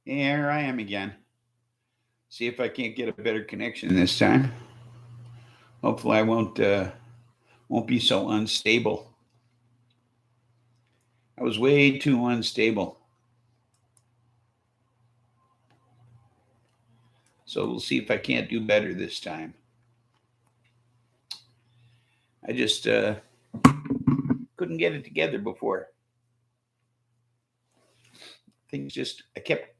Here I am again. See if I can't get a better connection this time. Hopefully, I won't be so unstable. I was way too unstable. So we'll see if I can't do better this time. I just couldn't get it together before. Things just I kept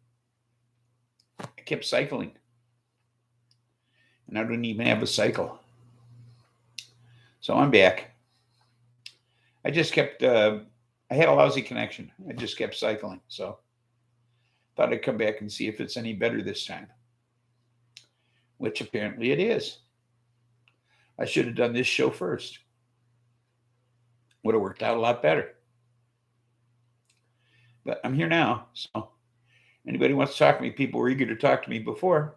cycling, and I didn't even have a cycle. So I'm back. I just kept. I had a lousy connection. I just kept cycling. So thought I'd come back and see if it's any better this time, which apparently it is. I should have done this show first. Would have worked out a lot better. But I'm here now. So anybody wants to talk to me, people were eager to talk to me before.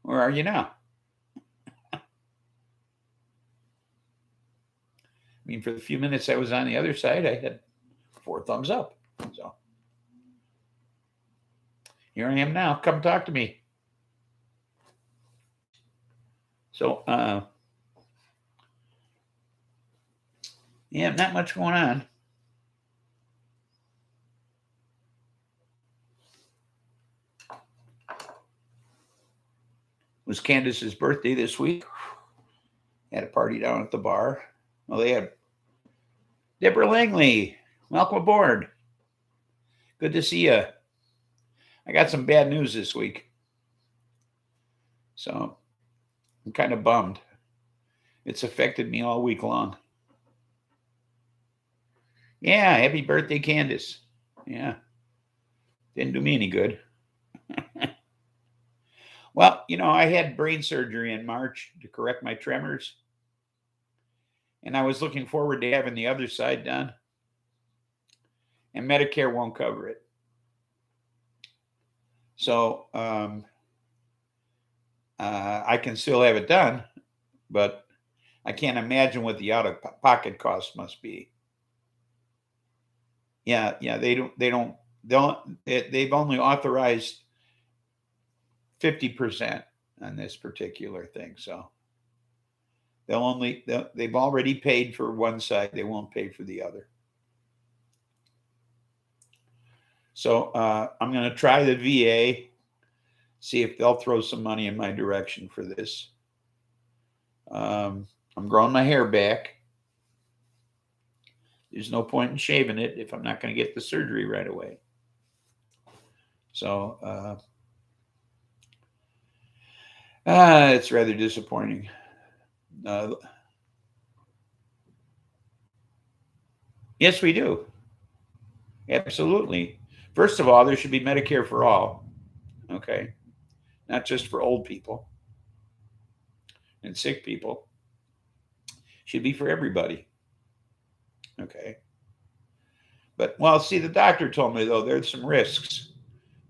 Where are you now? I mean, for the few minutes I was on the other side, I had 4 thumbs up. So here I am now. Come talk to me. So, yeah, not much going on. It was Candace's birthday this week. Had a party down at the bar. Well, they had Deborah Langley. Welcome aboard. Good to see you. I got some bad news this week. So I'm kind of bummed. It's affected me all week long. Yeah, happy birthday, Candace. Yeah. Didn't do me any good. Well, I had brain surgery in March to correct my tremors. And I was looking forward to having the other side done. And Medicare won't cover it. So I can still have it done, but I can't imagine what the out-of-pocket cost must be. Yeah, they've only authorized 50% on this particular thing. So they've already paid for one side. They won't pay for the other. So I'm going to try the VA, see if they'll throw some money in my direction for this. I'm growing my hair back. There's no point in shaving it if I'm not going to get the surgery right away. So it's rather disappointing. Yes, we do. Absolutely. First of all, there should be Medicare for all. Okay. Not just for old people and sick people. Should be for everybody. Okay. But, well, see, the doctor told me, though, there's some risks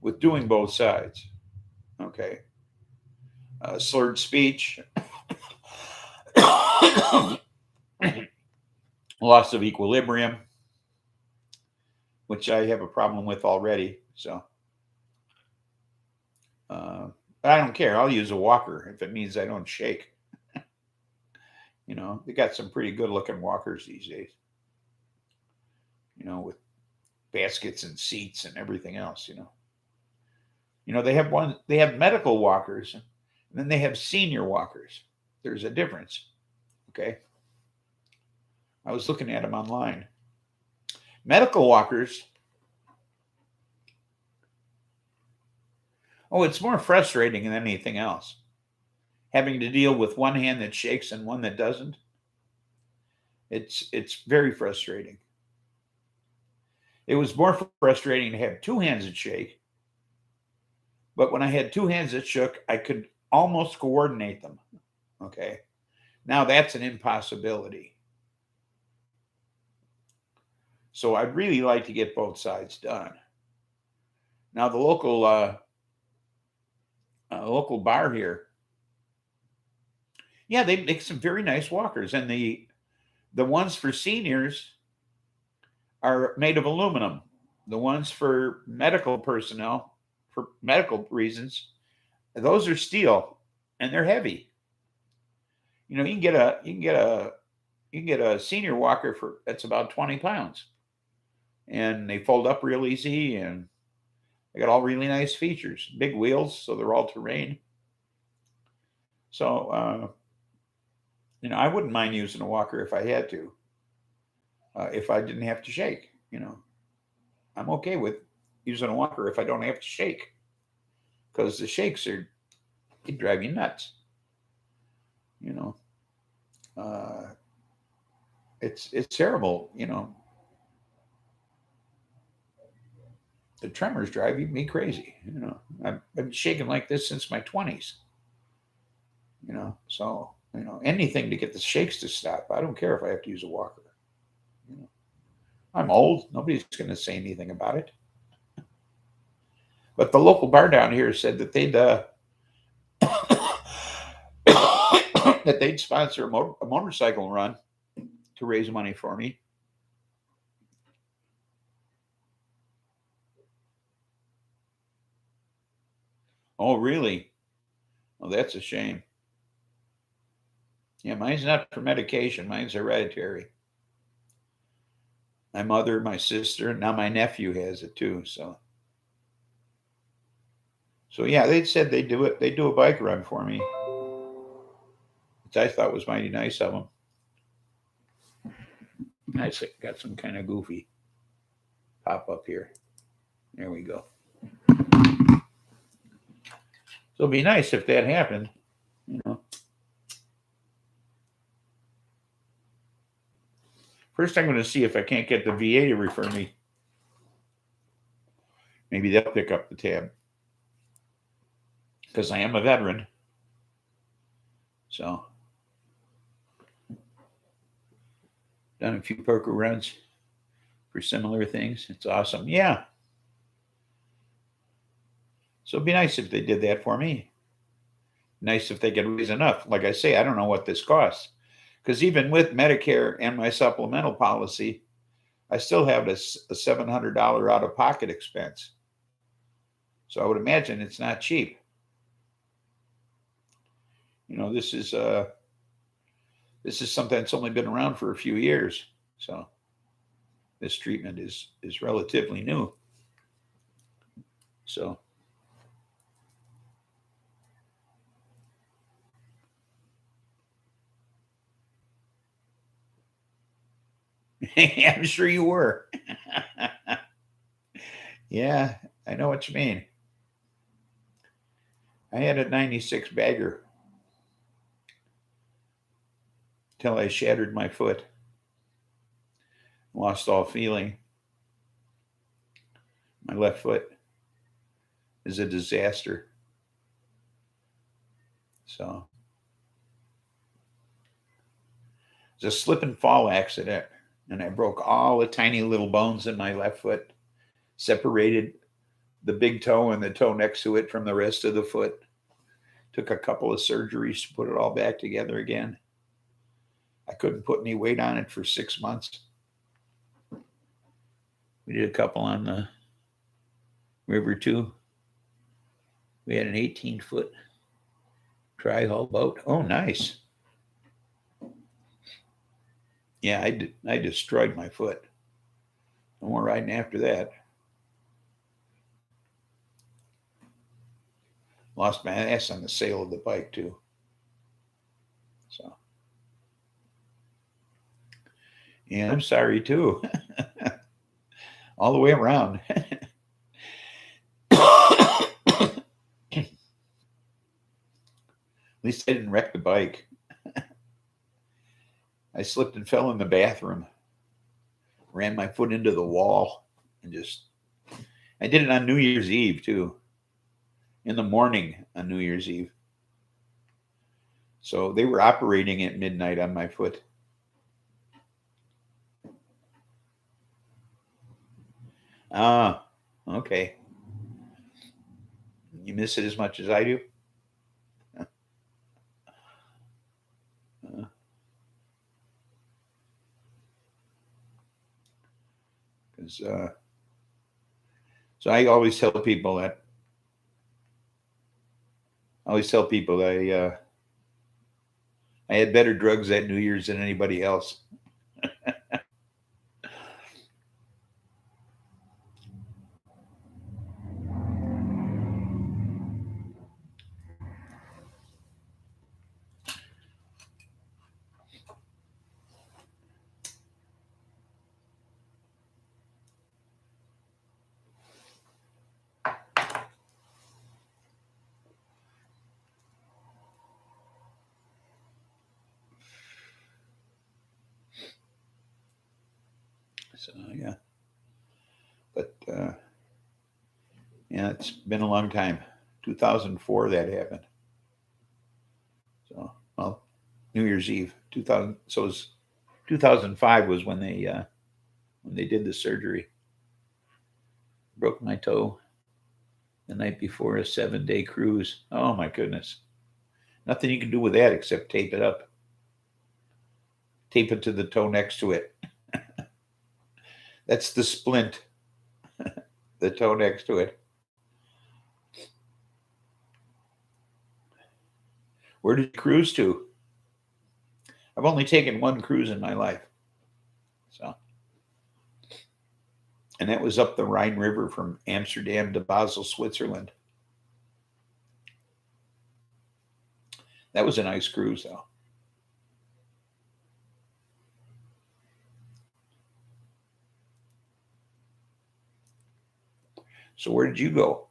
with doing both sides. Okay. Slurred speech, loss of equilibrium, which I have a problem with already. So, but I don't care. I'll use a walker if it means I don't shake. They got some pretty good looking walkers these days. With baskets and seats and everything else. They have medical walkers, and then they have senior walkers. There's a difference. Okay. I was looking at them online. Medical walkers. Oh, it's more frustrating than anything else. Having to deal with one hand that shakes and one that doesn't. It's very frustrating. It was more frustrating to have 2 hands that shake. But when I had 2 hands that shook, I could almost coordinate them. Okay. Now that's an impossibility. So I'd really like to get both sides done. Now the local bar here, yeah, they make some very nice walkers, and the ones for seniors are made of aluminum. The ones for medical personnel, for medical reasons. Those are steel and they're heavy. You know, you can get a senior walker for that's about 20 pounds, and they fold up real easy, and they got all really nice features. Big wheels, so they're all terrain. So, you know, I wouldn't mind using a walker if I had to, if I didn't have to shake. You know, I'm okay with using a walker if I don't have to shake, because the shakes are they drive you nuts. You know, uh, it's terrible. You know, the tremors drive me crazy. You know, I've been shaking like this since my 20s. You know, so you know anything to get the shakes to stop. I don't care if I have to use a walker. You know, I'm old. Nobody's going to say anything about it. But the local bar down here said that they'd that they'd sponsor a motorcycle run to raise money for me. Oh, really? Oh, that's a shame. Yeah, mine's not for medication. Mine's hereditary. My mother, my sister, and now my nephew has it too. So yeah, they said they do it. They do a bike run for me, which I thought was mighty nice of them. I got some kind of goofy pop up here. There we go. So it'd be nice if that happened. You know, first I'm going to see if I can't get the VA to refer me. Maybe they'll pick up the tab because I am a veteran. So done a few poker runs for similar things. It's awesome. Yeah. So it'd be nice if they did that for me. Nice if they could raise enough. Like I say, I don't know what this costs. Because even with Medicare and my supplemental policy, I still have a $700 out of pocket expense. So I would imagine it's not cheap. You know, this is something that's only been around for a few years. So this treatment is relatively new. So I'm sure you were. Yeah, I know what you mean. I had a 96 bagger till I shattered my foot, lost all feeling. My left foot is a disaster. So it's a slip and fall accident, and I broke all the tiny little bones in my left foot, separated the big toe and the toe next to it from the rest of the foot. Took a couple of surgeries to put it all back together again. I couldn't put any weight on it for 6 months. We did a couple on the river too. We had an 18-foot tri-hull boat. Oh, nice. Yeah, I destroyed my foot. No more riding after that. Lost my ass on the sale of the bike too. So yeah, I'm sorry too. All the way around. At least I didn't wreck the bike. I slipped and fell in the bathroom, ran my foot into the wall, and I did it on New Year's Eve too, in the morning on New Year's Eve. So they were operating at midnight on my foot. Ah, okay. You miss it as much as I do? Because so I always tell people that I always tell people I had better drugs at New Year's than anybody else. So yeah, but yeah, it's been a long time. 2004 that happened. So well, New Year's Eve, 2000. So it was 2005 was when they did the surgery. Broke my toe the night before a 7-day cruise. Oh my goodness. Nothing you can do with that except tape it up. Tape it to the toe next to it. That's the splint, the toe next to it. Where did you cruise to? I've only taken one cruise in my life. So, and that was up the Rhine River from Amsterdam to Basel, Switzerland. That was a nice cruise, though. So, where did you go?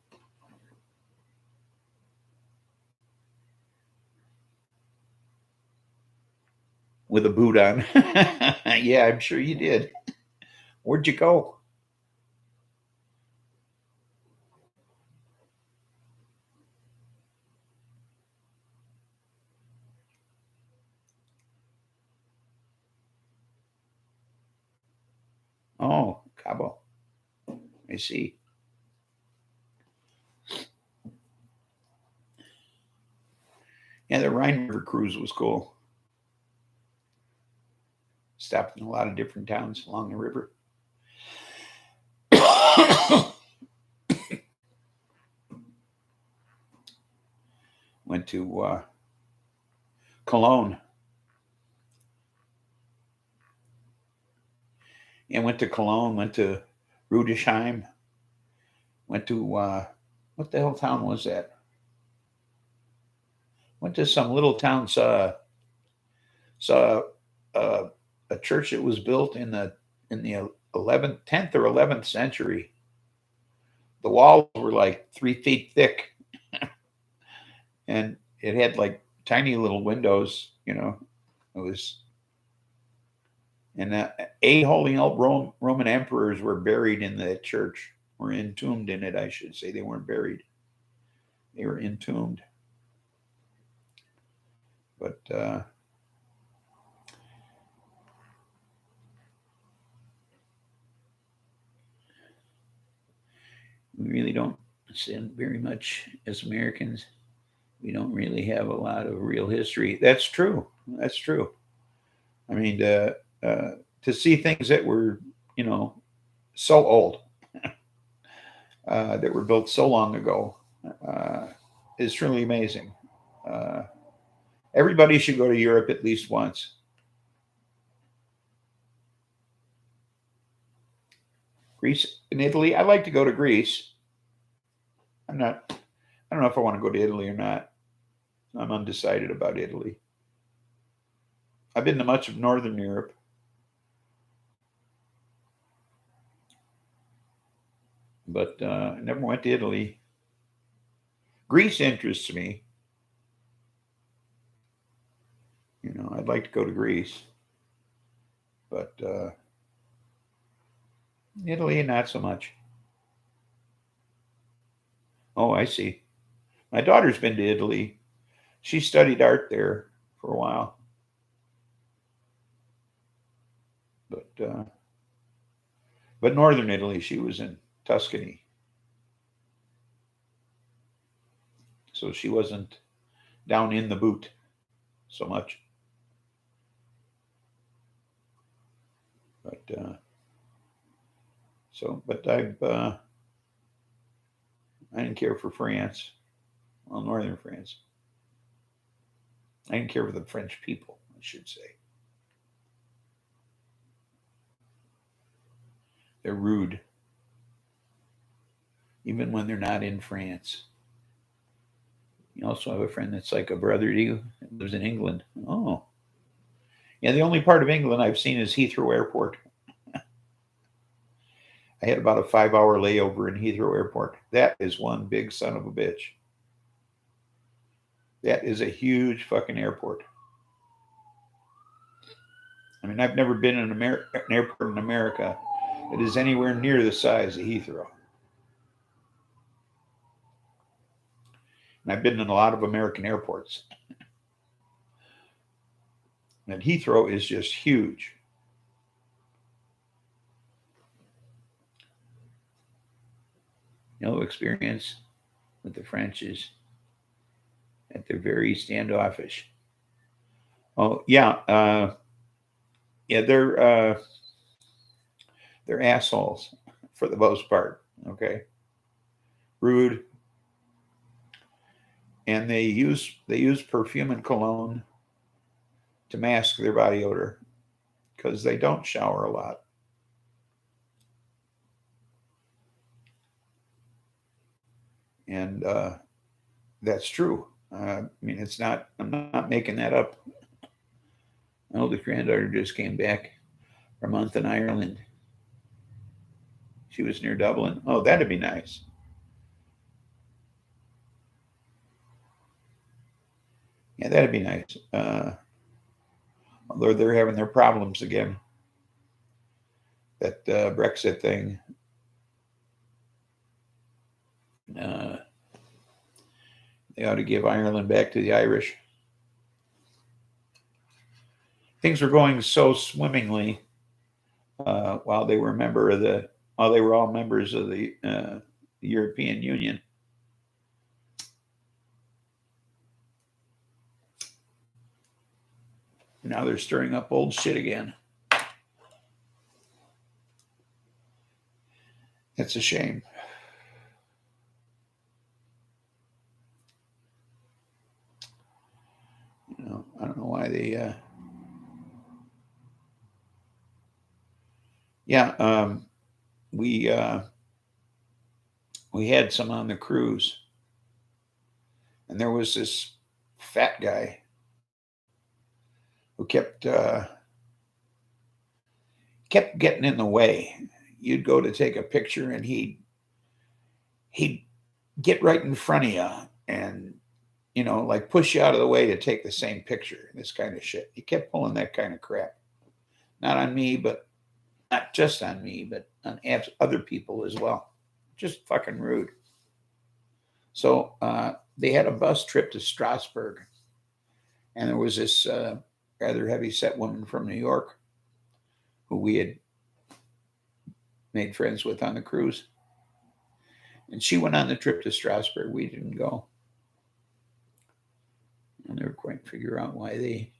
With a boot on. Yeah, I'm sure you did. Where'd you go? Oh, Cabo. I see. Yeah, the Rhine River cruise was cool. Stopped in a lot of different towns along the river. Went to Cologne. And went to Cologne, went to Rudesheim, went to, what the hell town was that? Went to some little town, saw uh, a church that was built in the 11th, 10th or 11th century. The walls were like 3 feet thick, and it had like tiny little windows. It was, and 8 holy Roman emperors were buried in the church, were entombed in it. I should say they weren't buried; they were entombed. But we really don't send very much as Americans. We don't really have a lot of real history. That's true. That's true. I mean, to see things that were, you know, so old, that were built so long ago, uh, is truly amazing. Uh, Everybody should go to Europe at least once. Greece and Italy. I'd like to go to Greece. I'm not. I don't know if I want to go to Italy or not. I'm undecided about Italy. I've been to much of Northern Europe, but I never went to Italy. Greece interests me. I'd like to go to Greece, but Italy, not so much. Oh, I see. My daughter's been to Italy. She studied art there for a while, but northern Italy, she was in Tuscany, so she wasn't down in the boot so much. But but I didn't care for France. Well, northern France. I didn't care for the French people, I should say. They're rude, even when they're not in France. You also have a friend that's like a brother to you that lives in England. Oh, yeah. The only part of England I've seen is Heathrow Airport. I had about a 5 hour layover in Heathrow Airport. That is one big son of a bitch. That is a huge fucking airport. I mean, I've never been in an airport in America that is anywhere near the size of Heathrow. And I've been in a lot of American airports. And Heathrow is just huge. No experience with the French is that they're very standoffish. Oh yeah, yeah, they're assholes for the most part. Okay, rude, and they use perfume and cologne to mask their body odor because they don't shower a lot. And that's true. I mean, it's not. I'm not making that up. My oldest granddaughter just came back for a month in Ireland. She was near Dublin. Oh, that'd be nice. Yeah, that'd be nice. Although they're having their problems again. That Brexit thing. Uh, they ought to give Ireland back to the Irish. Things were going so swimmingly while they were a member of the while they were all members of the European Union. Now they're stirring up old shit again. It's a shame. You know, I don't know why they. Yeah, we we had some on the cruise, and there was this fat guy who kept getting in the way. You'd go to take a picture, and he'd get right in front of you, and like push you out of the way to take the same picture. This kind of shit. He kept pulling that kind of crap. Not on me, but not just on me, but on other people as well. Just fucking rude. So they had a bus trip to Strasbourg, and there was this rather heavy set woman from New York who we had made friends with on the cruise. And she went on the trip to Strasbourg. We didn't go. I'll never quite figure out why they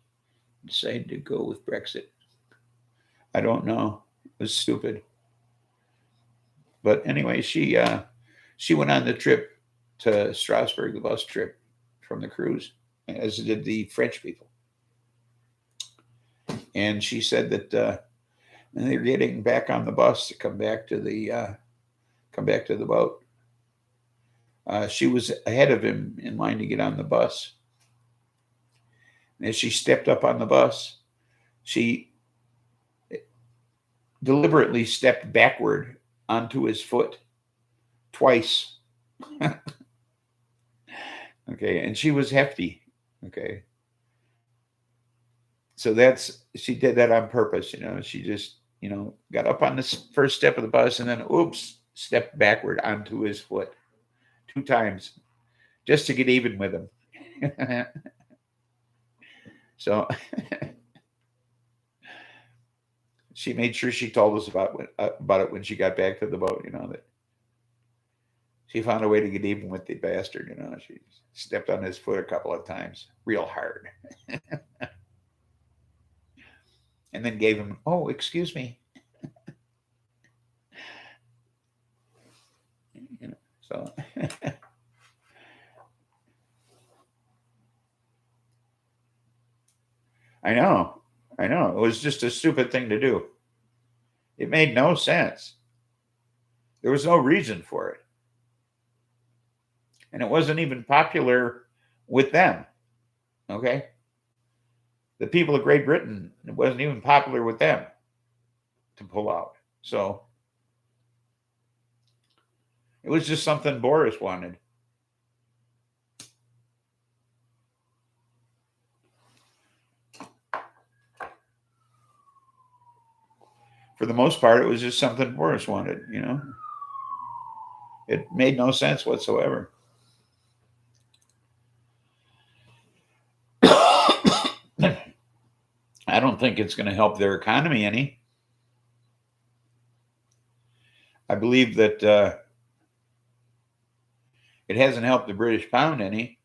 decided to go with Brexit. I don't know. It was stupid. But anyway, she went on the trip to Strasbourg, the bus trip from the cruise, as did the French people. And she said that when they're getting back on the bus to come back to the boat, she was ahead of him in line to get on the bus. And as she stepped up on the bus, she deliberately stepped backward onto his foot twice. Okay, and she was hefty. Okay, so she did that on purpose. She just got up on the first step of the bus and then oops, stepped backward onto his foot 2 times just to get even with him. So she made sure she told us about it when she got back to the boat. That she found a way to get even with the bastard. She stepped on his foot a couple of times, real hard, and then gave him, "Oh, excuse me." So I know. I know. It was just a stupid thing to do. It made no sense. There was no reason for it. And it wasn't even popular with them. Okay? The people of Great Britain, it wasn't even popular with them to pull out. So it was just something Boris wanted. For the most part, it was just something Boris wanted, you know? It made no sense whatsoever. I don't think it's going to help their economy any. I believe that it hasn't helped the British pound any.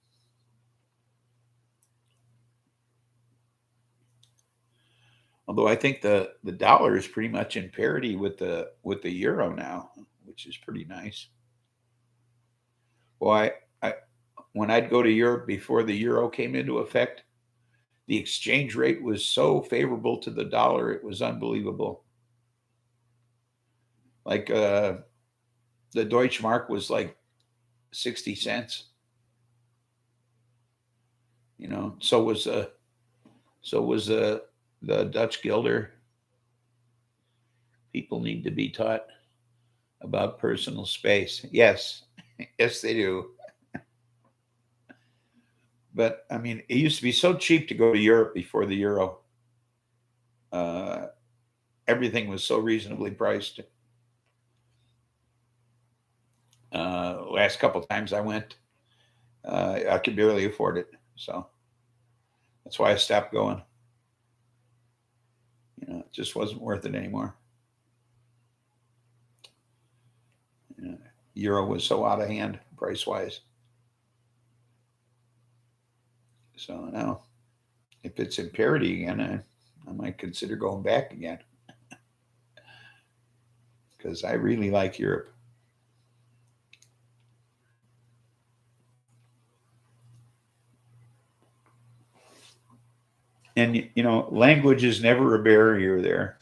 Although I think the dollar is pretty much in parity with the euro now, which is pretty nice. Well, I when I'd go to Europe before the euro came into effect, the exchange rate was so favorable to the dollar, it was unbelievable. Like the Deutschmark was like 60 cents. You know, so was the Dutch guilder. People need to be taught about personal space. Yes, yes, they do. But I mean, it used to be so cheap to go to Europe before the euro. Uh, Everything was so reasonably priced. Last couple of times I went, I could barely afford it, so that's why I stopped going. You know, it just wasn't worth it anymore. You know, euro was so out of hand price wise. So now, if it's in parity again, I might consider going back again because I really like Europe. And you know, language is never a barrier there.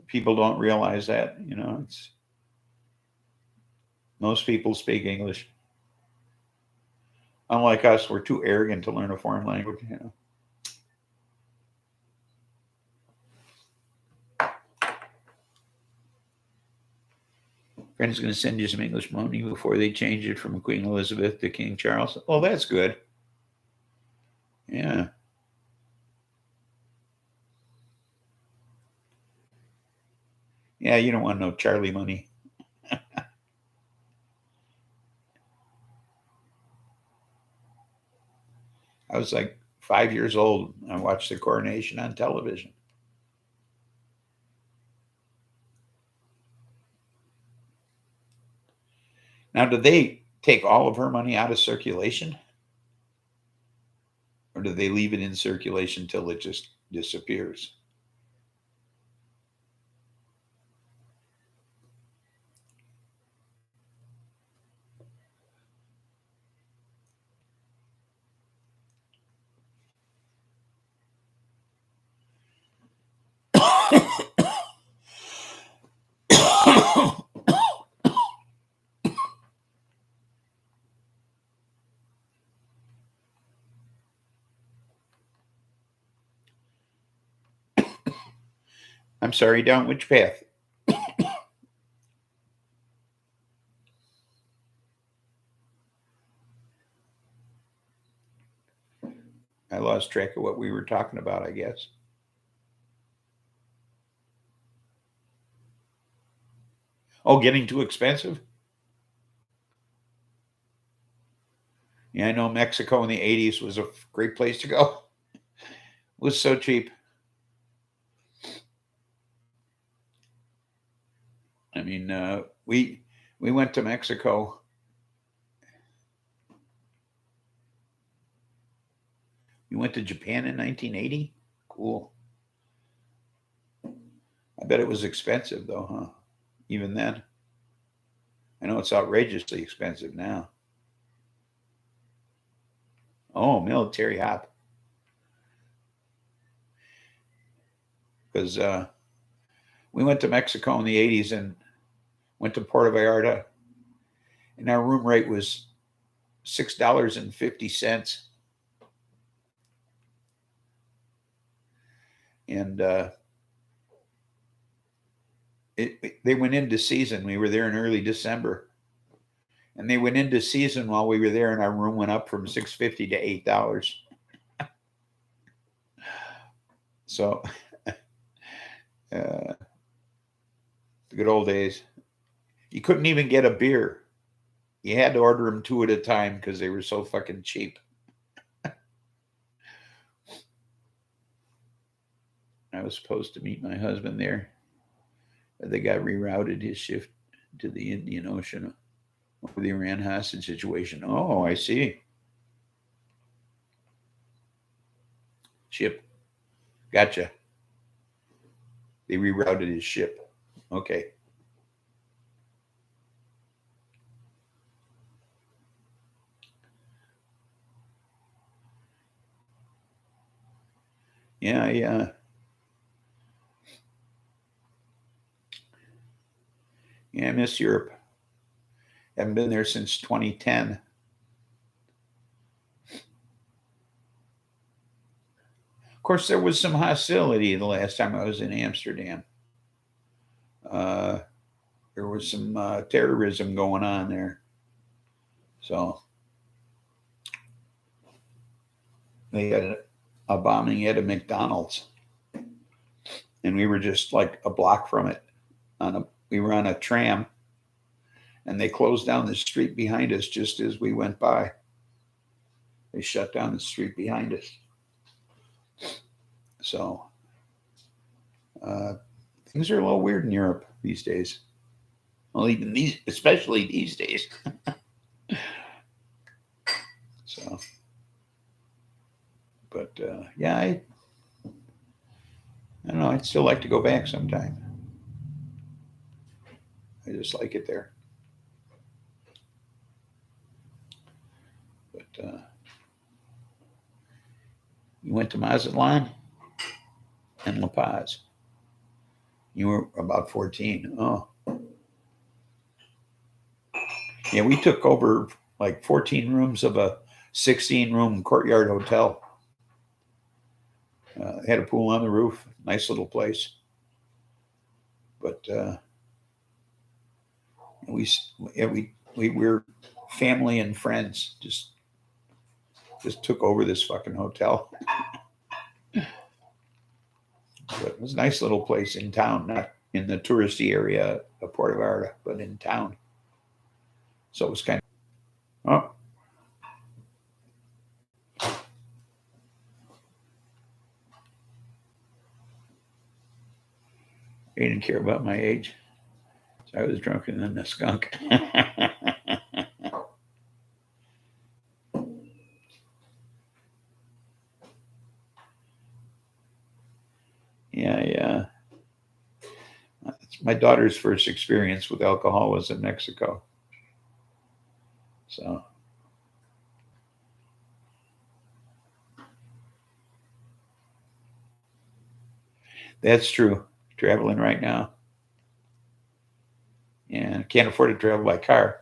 People don't realize that. You know, it's most people speak English. Unlike us, we're too arrogant to learn a foreign language. You know. Friend's going to send you some English money before they change it from Queen Elizabeth to King Charles. Oh, that's good. Yeah. Yeah, you don't want no Charlie money. I was like 5 years old. I watched the coronation on television. Now, do they take all of her money out of circulation? Or do they leave it in circulation till it just disappears? I'm sorry, down which path? I lost track of what we were talking about, I guess. Oh, getting too expensive? Yeah, I know Mexico in the 80s was a great place to go. It was so cheap. I mean, we went to Mexico. We went to Japan in 1980. Cool. I bet it was expensive though, huh? Even then. I know it's outrageously expensive now. Oh, military hop. because we went to Mexico in the 80s and went to Puerto Vallarta, and our room rate was $6.50. And they went into season. We were there in early December. And they went into season while we were there, and our room went up from $6.50 to $8. So, the good old days. You couldn't even get a beer. You had to order them two at a time because they were so fucking cheap. I was supposed to meet my husband there, but they got rerouted his shift to the Indian Ocean over the Iran hostage situation. Oh, I see. Ship. Gotcha. They rerouted his ship. Okay. Yeah, yeah. Yeah, I miss Europe. Haven't been there since 2010. Of course, there was some hostility the last time I was in Amsterdam. There was some terrorism going on there. So they had a bombing at a McDonald's, and we were just like a block from it. We were on a tram, and they closed down the street behind us just as we went by. They shut down the street behind us. So things are a little weird in Europe these days. Well, especially these days. So, but yeah, I don't know. I'd still like to go back sometime. I just like it there. But you went to Mazatlan and La Paz. You were about 14. Oh. Yeah, we took over like 14 rooms of a 16-room courtyard hotel. Had a pool on the roof. Nice little place. But we were family and friends. Just took over this fucking hotel. But it was a nice little place in town, not in the touristy area of Puerto Vallarta, but in town. So it was kind of, they didn't care about my age. So I was drunker than the skunk. Yeah. It's my daughter's first experience with alcohol was in Mexico. So that's true. Traveling right now. Yeah, can't afford to travel by car.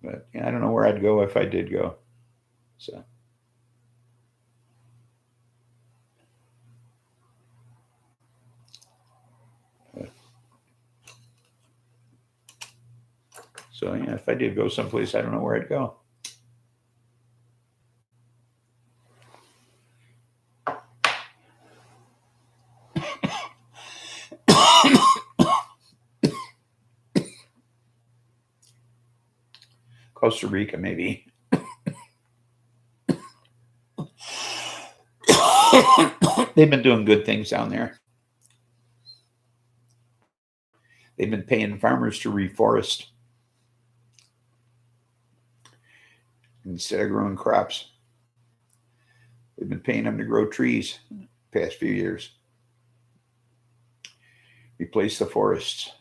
But yeah, I don't know where I'd go if I did go. So yeah, if I did go someplace, I don't know where I'd go. Costa Rica, maybe. They've been doing good things down there. They've been paying farmers to reforest instead of growing crops. They've been paying them to grow trees the past few years. Replace the forests.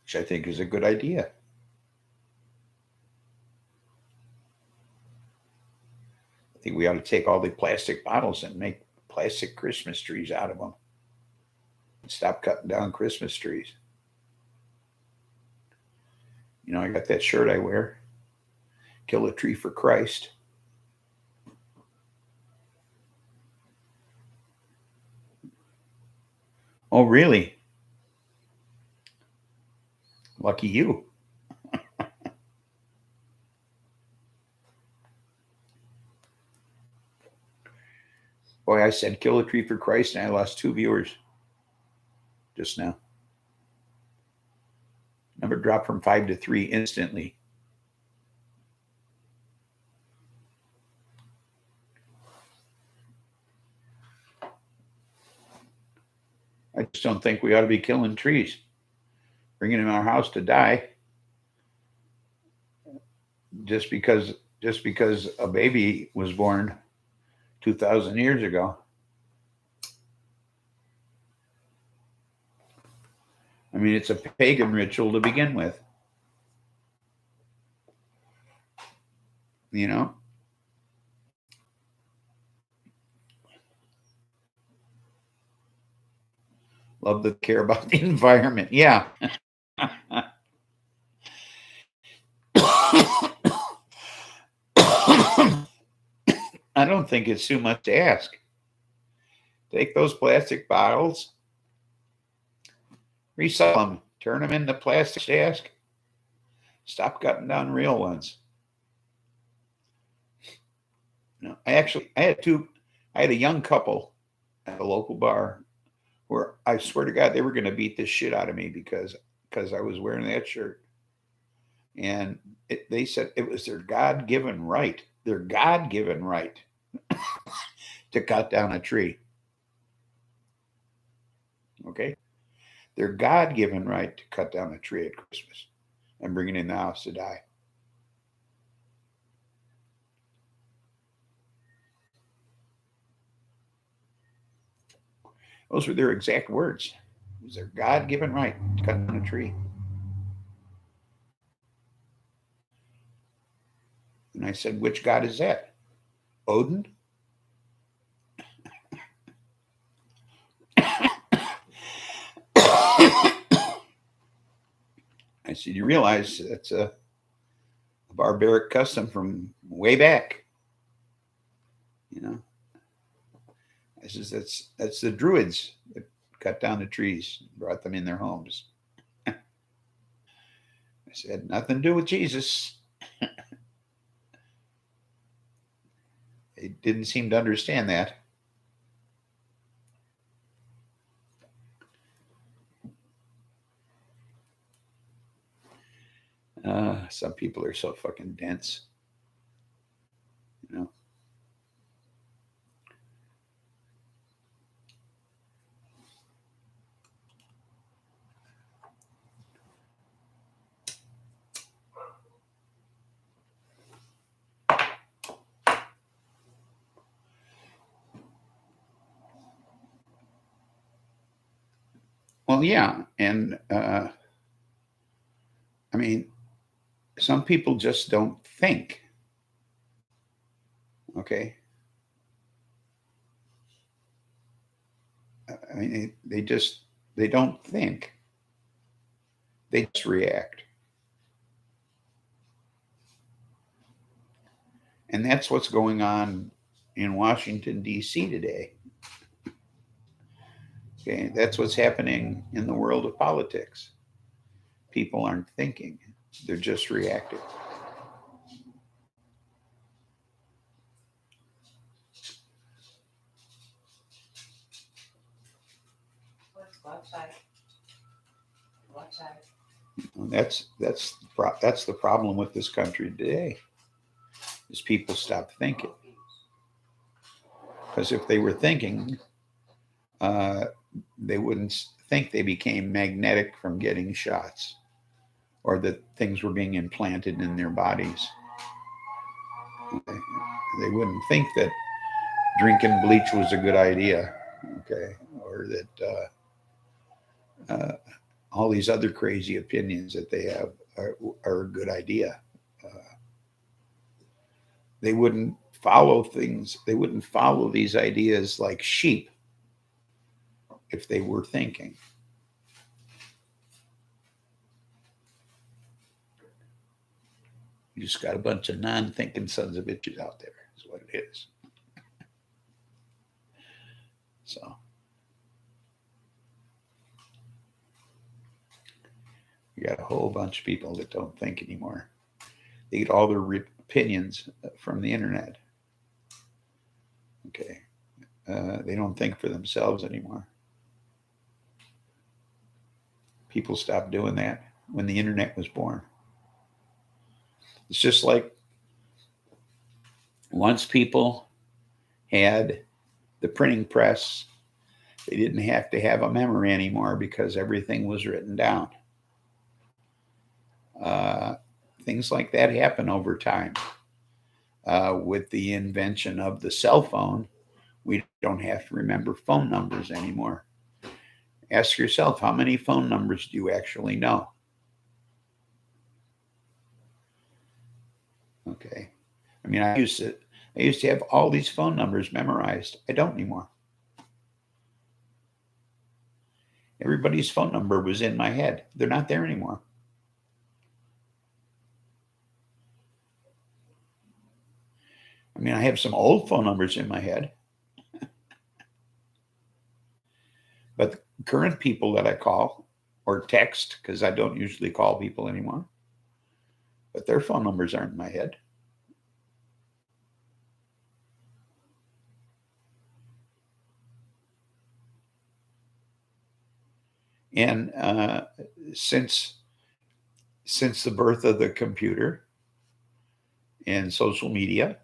Which I think is a good idea. think we ought to take all the plastic bottles and make plastic Christmas trees out of them. Stop cutting down Christmas trees. You know, I got that shirt I wear, Kill a Tree for Christ. Oh, really? Lucky you. Boy, I said Kill a Tree for Christ, and I lost 2 viewers just now. Number dropped from 5 to 3 instantly. I just don't think we ought to be killing trees, bringing them in our house to die just because a baby was born 2,000 years ago. I mean, it's a pagan ritual to begin with. You know? Love to care about the environment. Yeah. I don't think it's too much to ask. Take those plastic bottles, resell them, turn them into plastic ask. Stop cutting down real ones. No, I had a young couple at a local bar where I swear to God they were going to beat this shit out of me because I was wearing that shirt. And they said it was their God-given right, to cut down a tree. Okay? Their God-given right to cut down a tree at Christmas and bring it in the house to die. Those were their exact words. It was their God-given right to cut down a tree. And I said, which God is that? Odin? I said, you realize that's a barbaric custom from way back. You know? I said, that's the Druids that cut down the trees, brought them in their homes. I said, nothing to do with Jesus. They didn't seem to understand that. Some people are so fucking dense. You know? Well, yeah. And I mean, some people just don't think. Okay. I mean, they don't think. They just react. And that's what's going on in Washington, D.C. today. Okay. That's what's happening in the world of politics. People aren't thinking. They're just reacting. And that's the problem with this country today. Is people stop thinking. Because if they were thinking, they wouldn't think they became magnetic from getting shots, or that things were being implanted in their bodies. They wouldn't think that drinking bleach was a good idea, okay, or that all these other crazy opinions that they have are a good idea. They wouldn't follow things. They wouldn't follow these ideas like sheep if they were thinking. You just got a bunch of non-thinking sons of bitches out there, is what it is. So you got a whole bunch of people that don't think anymore. They get all their opinions from the internet. Okay. They don't think for themselves anymore. People stopped doing that when the internet was born. It's just like once people had the printing press, they didn't have to have a memory anymore because everything was written down. Things like that happen over time. With the invention of the cell phone, we don't have to remember phone numbers anymore. Ask yourself, how many phone numbers do you actually know? Okay. I mean, I used to have all these phone numbers memorized. I don't anymore. Everybody's phone number was in my head. They're not there anymore. I mean, I have some old phone numbers in my head. But the current people that I call or text, because I don't usually call people anymore, but their phone numbers aren't in my head. And since the birth of the computer and social media,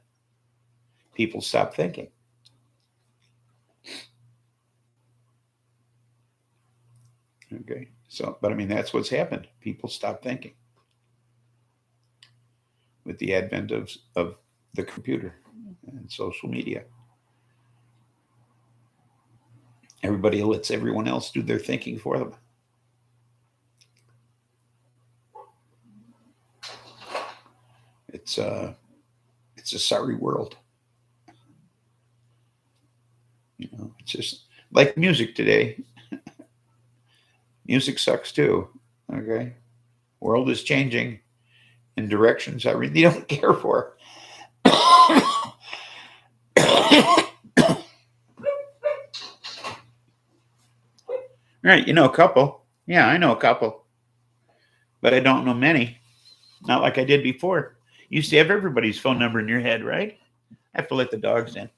people stop thinking. Okay. So, but I mean, that's what's happened. People stop thinking with the advent of the computer and social media. Everybody lets everyone else do their thinking for them. It's a sorry world. You know, it's just like music today. Music sucks too. Okay. World is changing in directions I really don't care for. Right, you know a couple. Yeah, I know a couple. But I don't know many. Not like I did before. You used to have everybody's phone number in your head, right? I have to let the dogs in.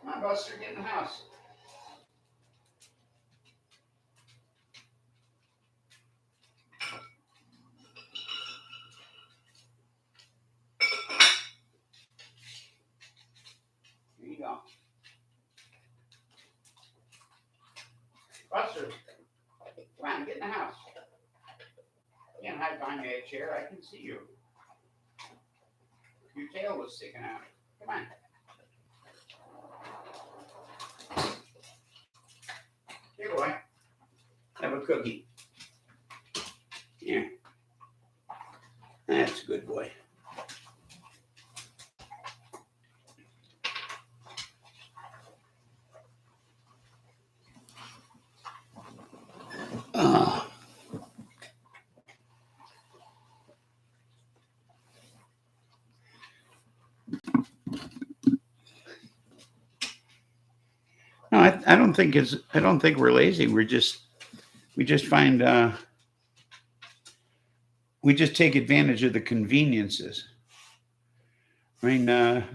Come on, Buster, get in the house. Here you go. Buster, come on, get in the house. You can't hide behind that chair. I can see you. Your tail was sticking out. Come on. Here, boy. Have a cookie. Yeah. That's a good boy. No, I don't think we're lazy. We just find we just take advantage of the conveniences. I mean,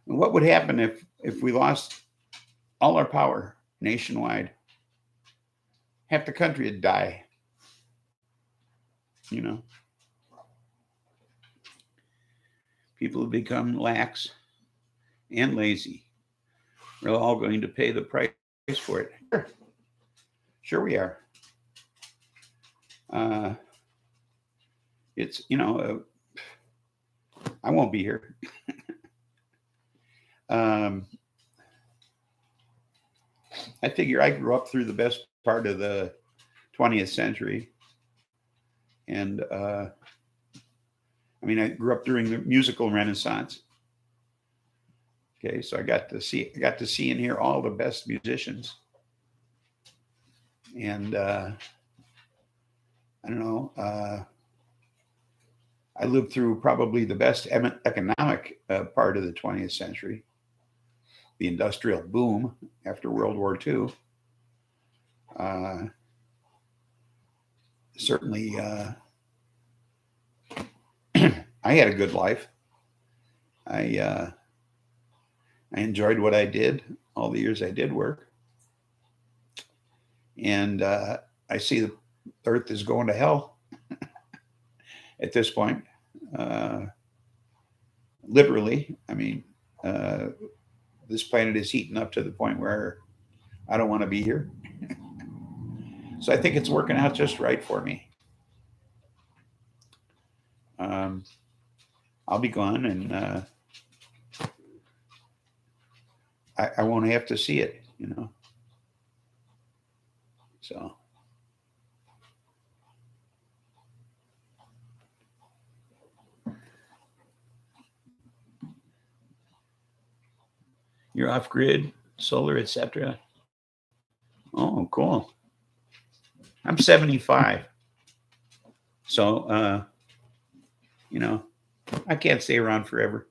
what would happen if we lost all our power nationwide? Half the country would die. You know, people have become lax and lazy. We're all going to pay the price for it. Sure we are. It's, I won't be here. um, I figure I grew up through the best part of the 20th century. And I mean, I grew up during the musical Renaissance. Okay, so I got to see and hear all the best musicians. And I don't know, I lived through probably the best economic part of the 20th century, the industrial boom after World War II. Certainly, I had a good life. I enjoyed what I did all the years I did work, and I see the Earth is going to hell at this point. Uh, Literally, I mean, uh, this planet is heating up to the point where I don't want to be here. So I think it's working out just right for me. Um, I'll be gone, and I won't have to see it. So you're off grid, solar, etc. Oh, cool. I'm 75, so you know, I can't stay around forever.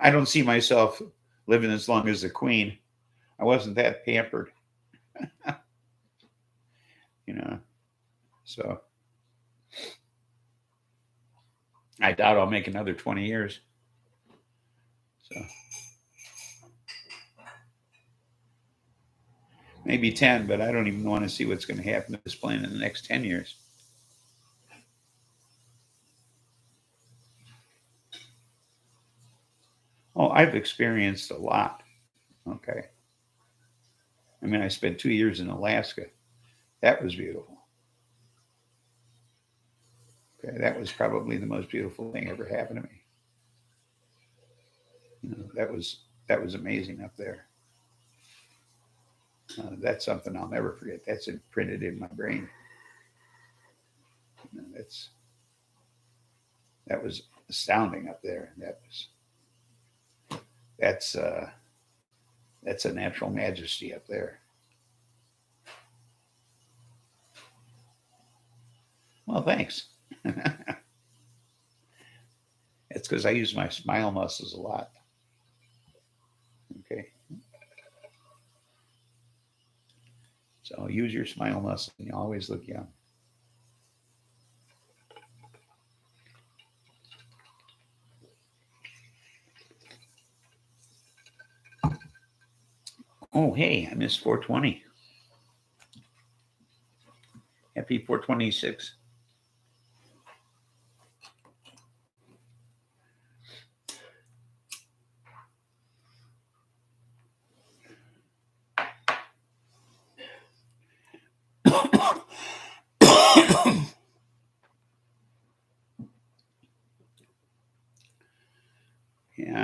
I don't see myself living as long as the Queen. I wasn't that pampered, you know. So I doubt I'll make another 20 years. So maybe 10, but I don't even want to see what's going to happen to this planet in the next 10 years. Oh, I've experienced a lot. Okay. I mean, I spent 2 years in Alaska. That was beautiful. Okay. That was probably the most beautiful thing ever happened to me. That was amazing up there. That's something I'll never forget. That's imprinted in my brain. You know, that was astounding up there. That's a natural majesty up there. Well, thanks. It's because I use my smile muscles a lot. Okay. So use your smile muscle and you always look young. Oh, hey, I missed 420. Happy 426.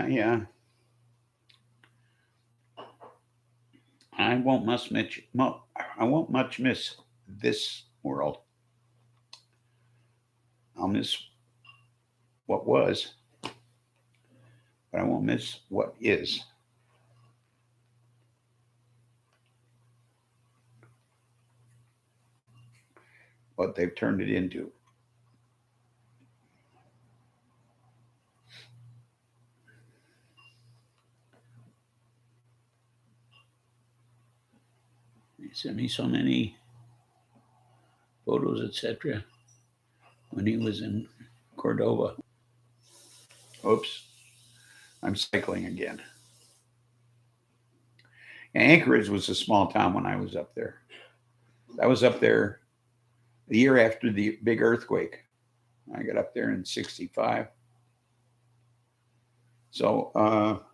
Yeah. I won't much miss this world. I'll miss what was, but I won't miss what is. What they've turned it into. He sent me so many photos, etc. when he was in Cordova. Oops, I'm cycling again. Anchorage was a small town when I was up there. I was up there the year after the big earthquake. I got up there in '65. So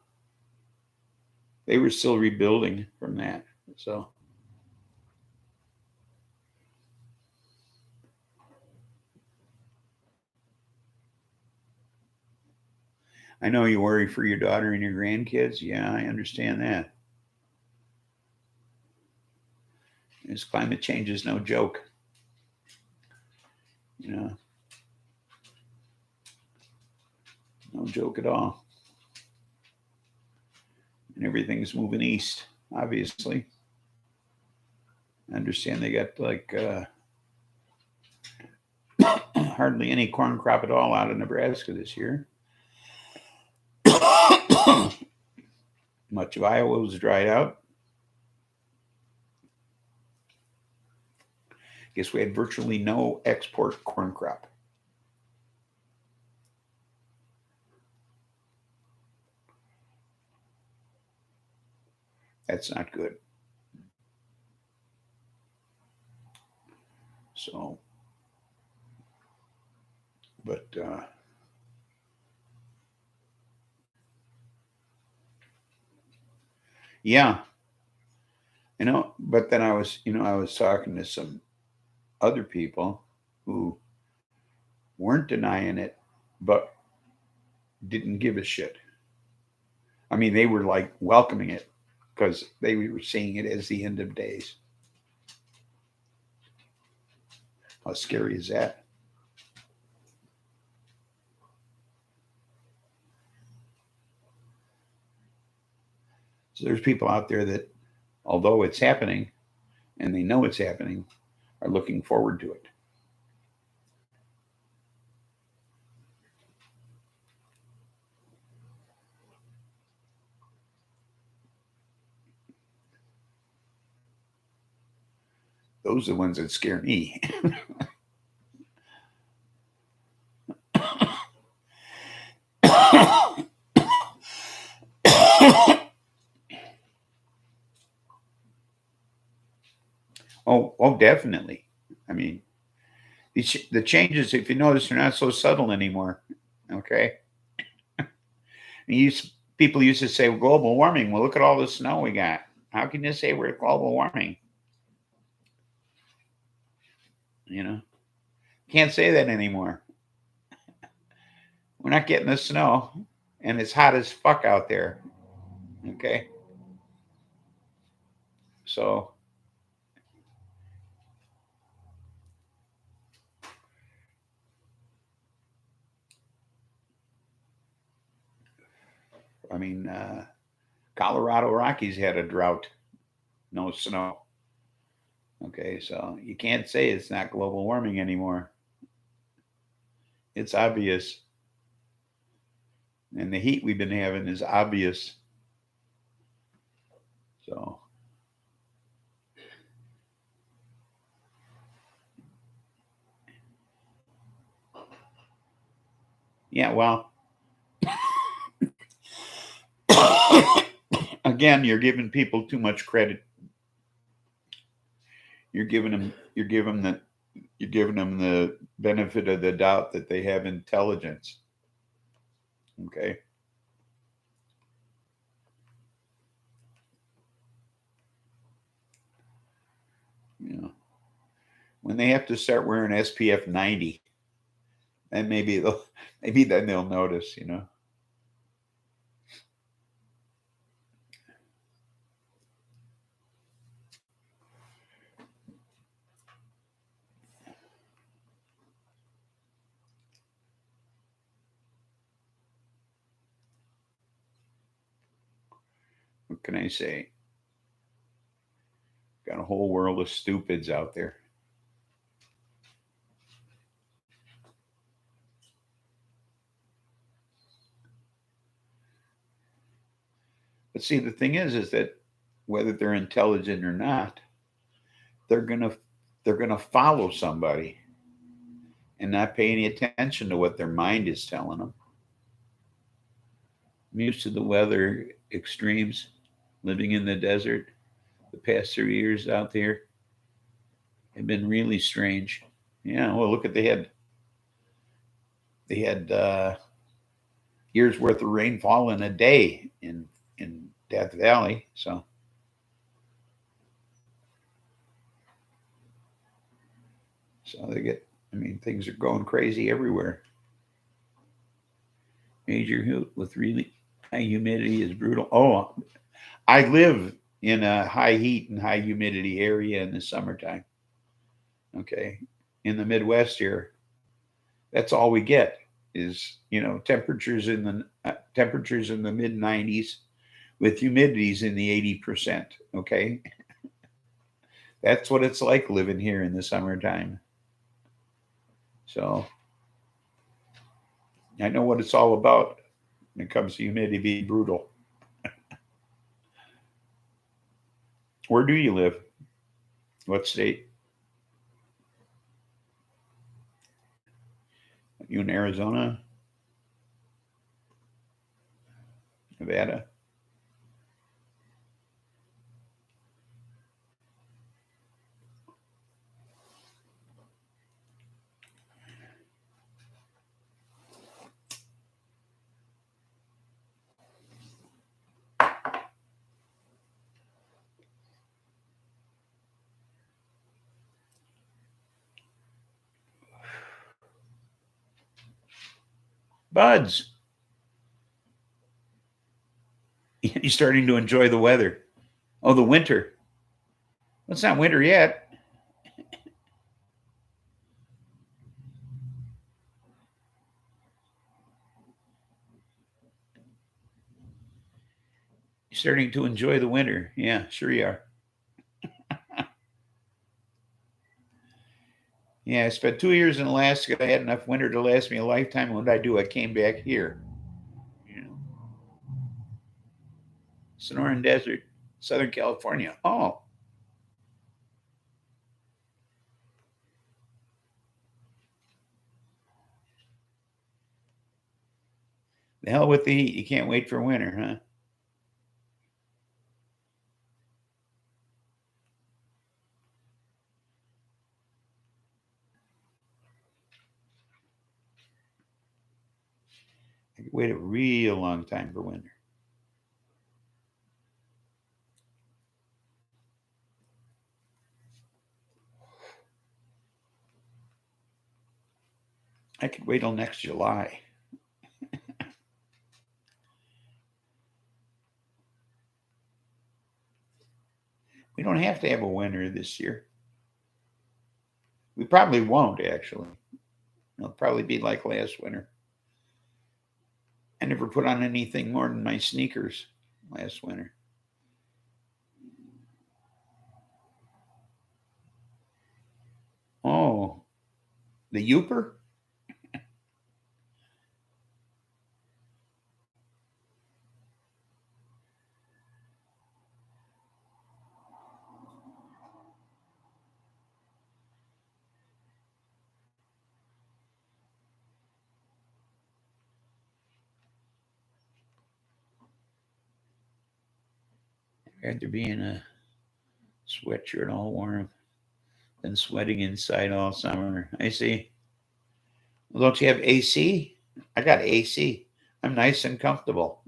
they were still rebuilding from that. So I know you worry for your daughter and your grandkids. Yeah, I understand that. This climate change is no joke. You know, no joke at all. And everything's moving east, obviously. I understand they got like hardly any corn crop at all out of Nebraska this year. Much of Iowa was dried out. Guess we had virtually no export corn crop. That's not good. So, but yeah, but then I was talking to some other people who weren't denying it, but didn't give a shit. I mean, they were like welcoming it because they were seeing it as the end of days. How scary is that? So there's people out there that, although it's happening and they know it's happening, are looking forward to it. Those are the ones that scare me. Oh, definitely. I mean, the changes, if you notice, are not so subtle anymore. Okay, people used to say well, global warming. Well, look at all the snow we got. How can you say we're global warming? You know, can't say that anymore. We're not getting the snow, and it's hot as fuck out there. Okay, so I mean, Colorado Rockies had a drought, no snow. Okay, so you can't say it's not global warming anymore. It's obvious. And the heat we've been having is obvious. So, yeah, well, again, you're giving people too much credit. You're giving them the benefit of the doubt that they have intelligence. Okay? You know, when they have to start wearing SPF 90, then maybe then they'll notice, What can I say? Got a whole world of stupids out there. But see, the thing is that whether they're intelligent or not, they're gonna they're gonna follow somebody and not pay any attention to what their mind is telling them. I'm used to the weather extremes, living in the desert. The past 3 years out there have been really strange. Yeah, well, look at they had years worth of rainfall in a day in Death Valley. So they get. I mean, things are going crazy everywhere. Major heat with really high humidity is brutal. Oh, I live in a high heat and high humidity area in the summertime. Okay. In the Midwest here, that's all we get is, temperatures in the mid 90s with humidities in the 80%. Okay. That's what it's like living here in the summertime. So I know what it's all about when it comes to humidity being brutal. Where do you live? What state? You in Arizona? Nevada? Buds, you're starting to enjoy the weather. Oh, the winter. Well, it's not winter yet. You're starting to enjoy the winter. Yeah, sure you are. Yeah, I spent 2 years in Alaska. I had enough winter to last me a lifetime. What did I do? I came back here. You know, Sonoran Desert, Southern California. Oh, the hell with the heat. You can't wait for winter, huh? I could wait a real long time for winter. I could wait till next July. We don't have to have a winter this year. We probably won't, actually. It'll probably be like last winter. I never put on anything more than my sneakers last winter. Oh, the Youper? I'd rather be in a sweatshirt all warm than sweating inside all summer. I see. Well, don't you have AC? I got AC. I'm nice and comfortable.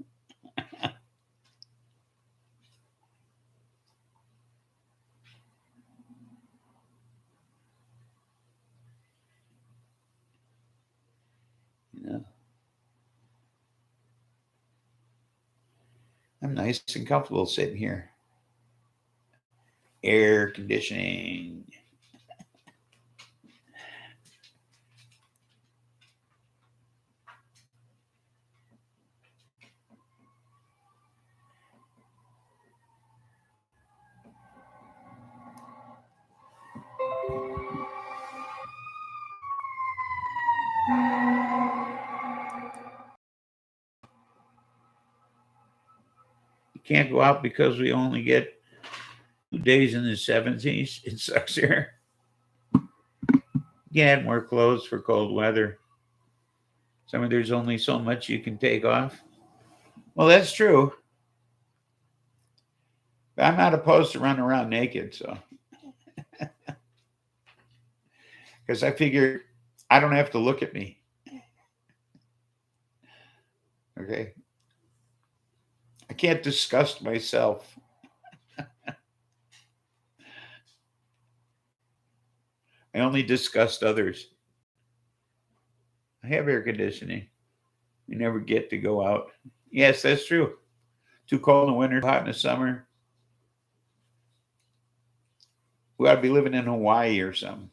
You know, I'm nice and comfortable sitting here. Air conditioning. You can't go out because we only get 2 days in the 70s. It sucks here. You can add more clothes for cold weather. There's only so much you can take off. Well, that's true. But I'm not opposed to running around naked, so because I figure I don't have to look at me. Okay, I can't disgust myself. I only disgust others. I have air conditioning. We never get to go out. Yes, that's true. Too cold in the winter, hot in the summer. We ought to be living in Hawaii or something.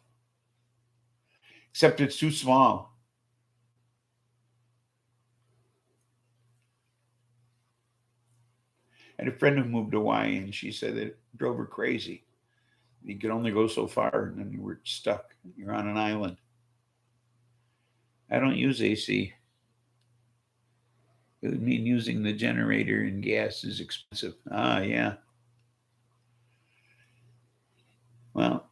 Except it's too small. I had a friend who moved to Hawaii, and she said that it drove her crazy. You could only go so far, and then you were stuck. You're on an island. I don't use AC. It would mean using the generator, and gas is expensive. Ah, yeah. Well,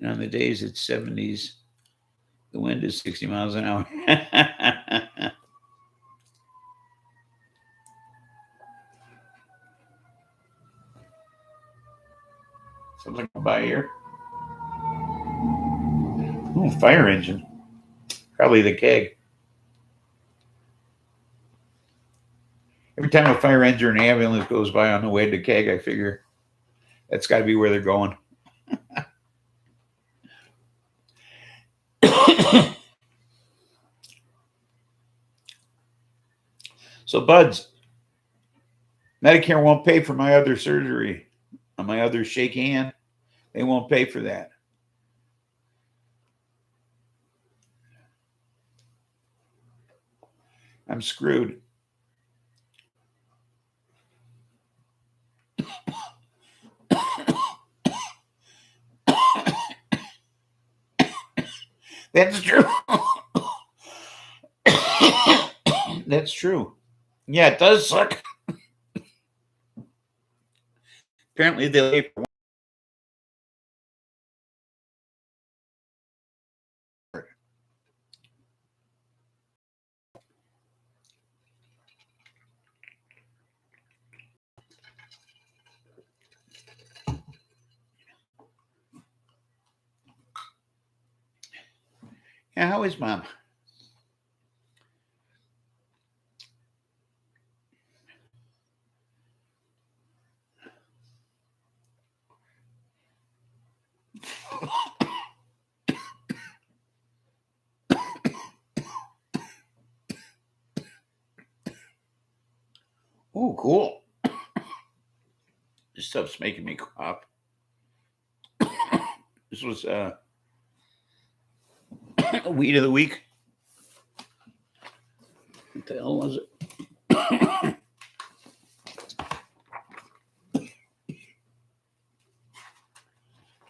on the days it's 70s, the wind is 60 miles an hour. Something by here. Oh, fire engine. Probably the keg. Every time a fire engine or an ambulance goes by on the way to the keg, I figure that's got to be where they're going. So, buds, Medicare won't pay for my other surgery on my other shaky hand. They won't pay for that. I'm screwed. That's true. That's true. Yeah, it does suck. Apparently, they lay for Yeah, how is mom? Oh, cool. This stuff's making me cough. This was weed of the week. What the hell was it?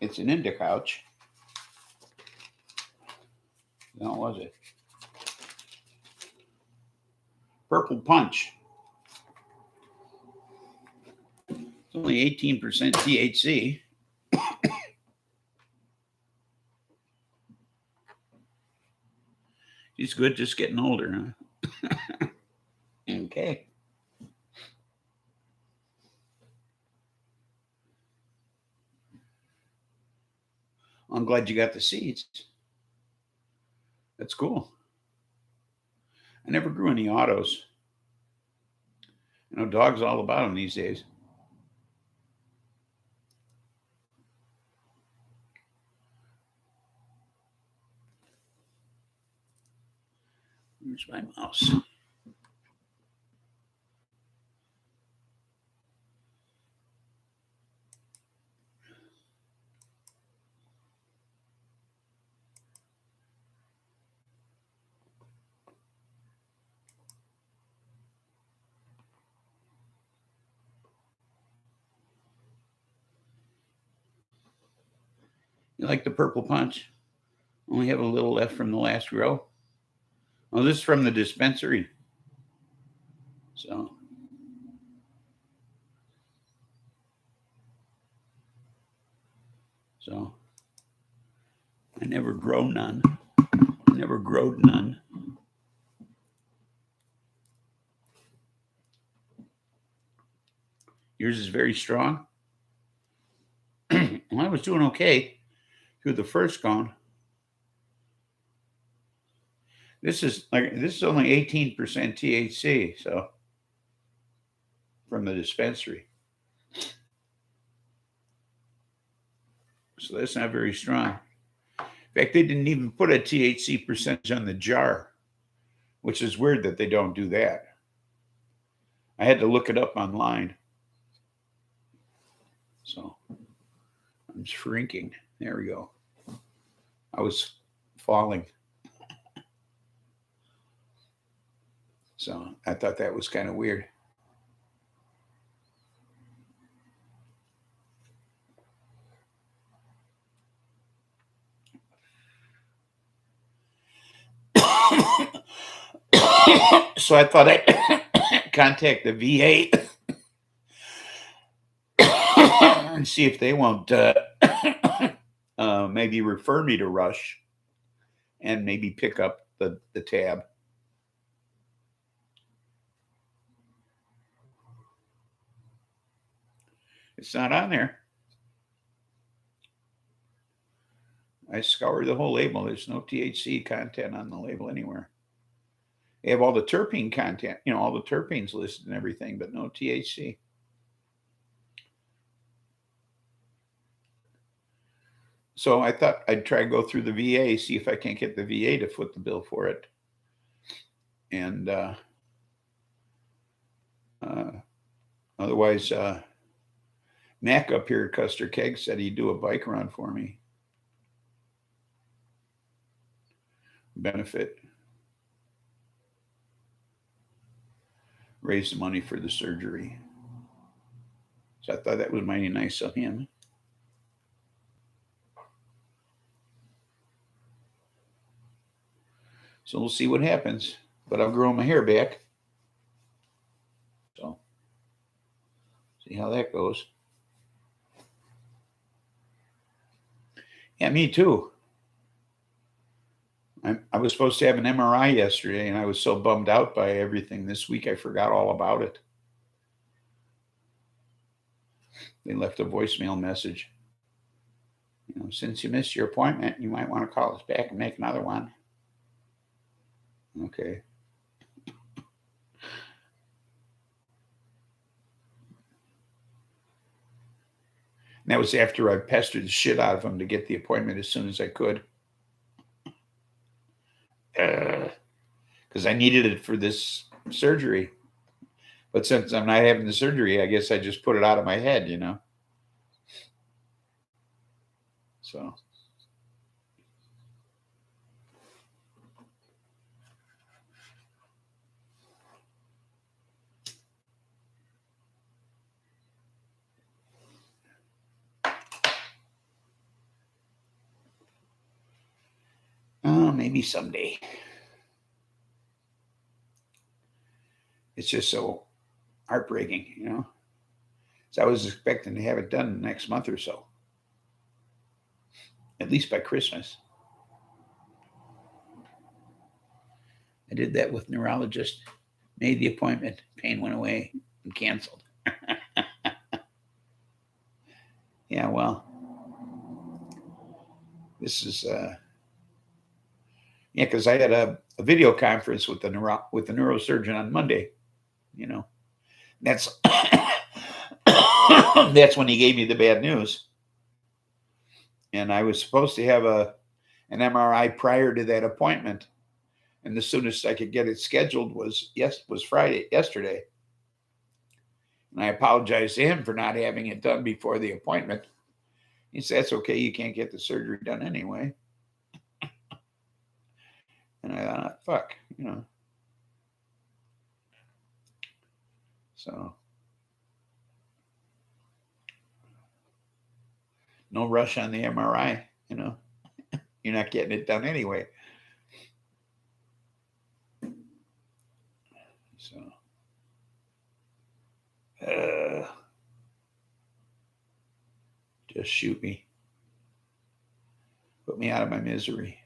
It's an indica couch. No, was it? Purple Punch. It's only 18% THC. She's good, just getting older, huh? Okay. I'm glad you got the seeds. That's cool. I never grew any autos. Dogs all about them these days. Where's my mouse? You like the Purple Punch? Only have a little left from the last row. Oh, this is from the dispensary. So I never grow none. Never growed none. Yours is very strong. Well, I was doing okay through the first cone. This is only 18% THC, so from the dispensary. So that's not very strong. In fact, they didn't even put a THC percentage on the jar. which is weird that they don't do that. I had to look it up online. So I'm shrinking. There we go. I was falling. So I thought that was kind of weird. So I thought I'd contact the VA and see if they won't maybe refer me to Rush and maybe pick up the tab. It's not on there. I scoured the whole label. There's no THC content on the label anywhere. They have all the terpene content, all the terpenes listed and everything, but no THC. So I thought I'd try to go through the VA, see if I can't get the VA to foot the bill for it. And otherwise, Mac up here at Custer Keg said he'd do a bike run for me. Benefit. Raise the money for the surgery. So I thought that was mighty nice of him. So we'll see what happens. But I'll grow my hair back. So see how that goes. Yeah, me too. I was supposed to have an MRI yesterday, and I was so bummed out by everything this week, I forgot all about it. They left a voicemail message. Since you missed your appointment, you might want to call us back and make another one. Okay. And that was after I pestered the shit out of them to get the appointment as soon as I could. Because I needed it for this surgery. But since I'm not having the surgery, I guess I just put it out of my head, So. Maybe someday. It's just so heartbreaking, So I was expecting to have it done next month or so. At least by Christmas. I did that with neurologist, made the appointment, pain went away and canceled. Yeah, well, this is because I had a video conference with the neurosurgeon on Monday. That's that's when he gave me the bad news. And I was supposed to have an MRI prior to that appointment, and the soonest I could get it scheduled was yesterday. And I apologized to him for not having it done before the appointment. He said, "That's okay. You can't get the surgery done anyway." And I thought, fuck, So no rush on the MRI, You're not getting it done anyway. So just shoot me. Put me out of my misery.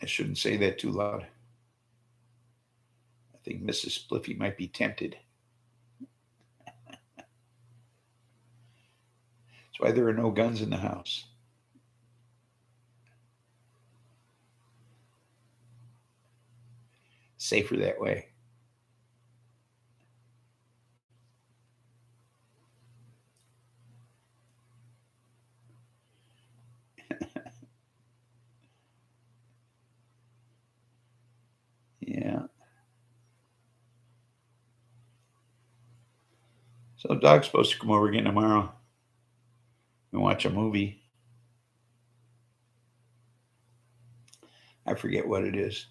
I shouldn't say that too loud. I think Mrs. Spliffy might be tempted. That's why there are no guns in the house. Safer that way. So the dog's supposed to come over again tomorrow and watch a movie. I forget what it is.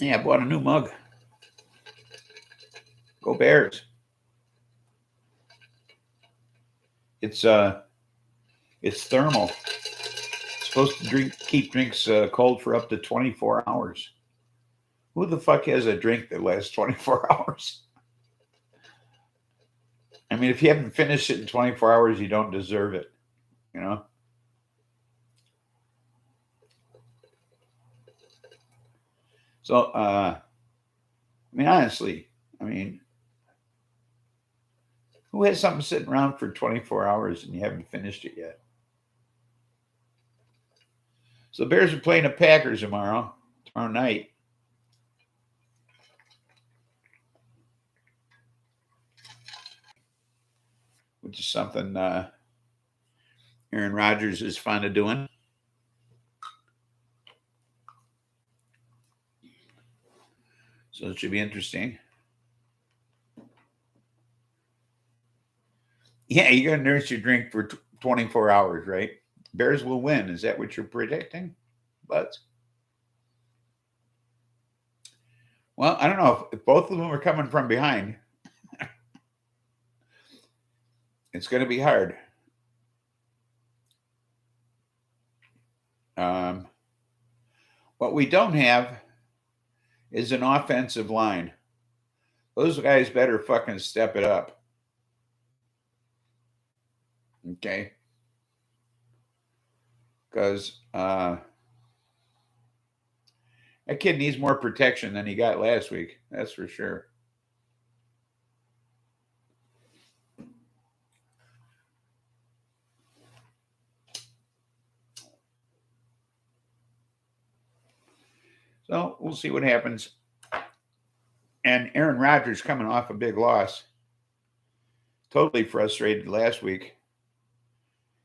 Yeah, I bought a new mug. Go Bears. It's thermal. It's supposed to keep drinks cold for up to 24 hours. Who the fuck has a drink that lasts 24 hours? I mean, if you haven't finished it in 24 hours, you don't deserve it, you know? So, I mean, honestly, who has something sitting around for 24 hours and you haven't finished it yet? So the Bears are playing the Packers tomorrow night. Which is something Aaron Rodgers is fond of doing. So it should be interesting. Yeah, you're going to nurse your drink for 24 hours, right? Bears will win. Is that what you're predicting, Buzz? Well, I don't know. If both of them are coming from behind, it's going to be hard. What we don't have is an offensive line. Those guys better fucking step it up. Okay? Because that kid needs more protection than he got last week. That's for sure. So we'll see what happens. And Aaron Rodgers coming off a big loss. Totally frustrated last week.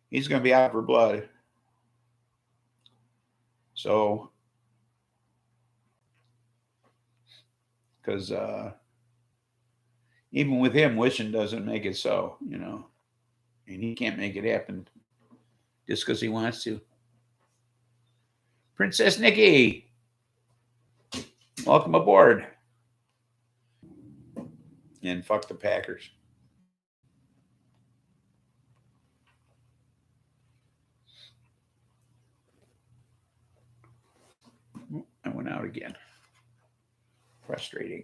He's going to be out for blood. So, because even with him, wishing doesn't make it so, you know. And he can't make it happen just because he wants to. Princess Nikki, welcome aboard. And fuck the Packers. I went out again. Frustrating.